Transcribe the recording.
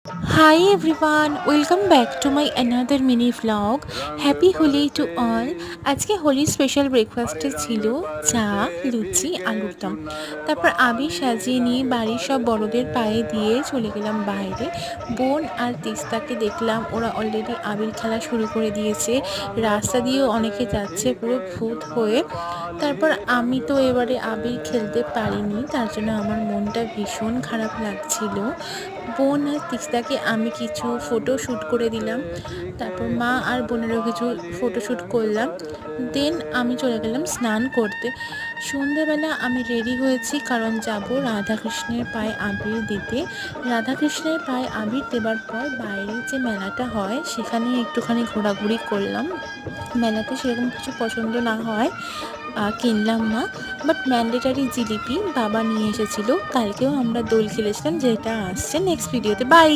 Hi everyone, welcome back to my another mini vlog. Happy Holi to all. আজকে Holi special ব্রেকফাস্টে ছিল চা, লুচি, আলুর দম। তারপর আবির সাজিয়ে নিয়ে বাড়ির সব বড়দের পায়ে দিয়ে চলে গেলাম বাইরে। বোন আর তিস্তাকে দেখলাম ওরা অলরেডি আবির খেলা শুরু করে দিয়েছে। রাস্তা দিয়েও অনেকে যাচ্ছে পুরো ভূত হয়ে। তারপর আমি তো এবারে আবির খেলতে পারিনি, তার জন্য আমার মনটা ভীষণ খারাপ লাগছিল। বোন আর তিস্তাকে আমি কিছু ফটো শ্যুট করে দিলাম, তারপর মা আর বোনেরও কিছু ফটো শ্যুট করলাম। দেন আমি চলে গেলাম স্নান করতে। সন্ধ্যেবেলা আমি রেডি হয়েছি কারণ যাব রাধাকৃষ্ণের পায়ে আবির দিতে। রাধাকৃষ্ণের পায়ে আবির দেবার পর বাইরে যে মেলাটা হয় সেখানে একটুখানি ঘোরাঘুরি করলাম। মেলাতে সেরকম কিছু পছন্দ না হয় কিনলাম না, বাট ম্যান্ডেটারি জিলিপি বাবা নিয়ে এসেছিলো। কালকেও আমরা দোল খেলেছিলাম, যেটা আসছে নেক্সট ভিডিওতে। বাই।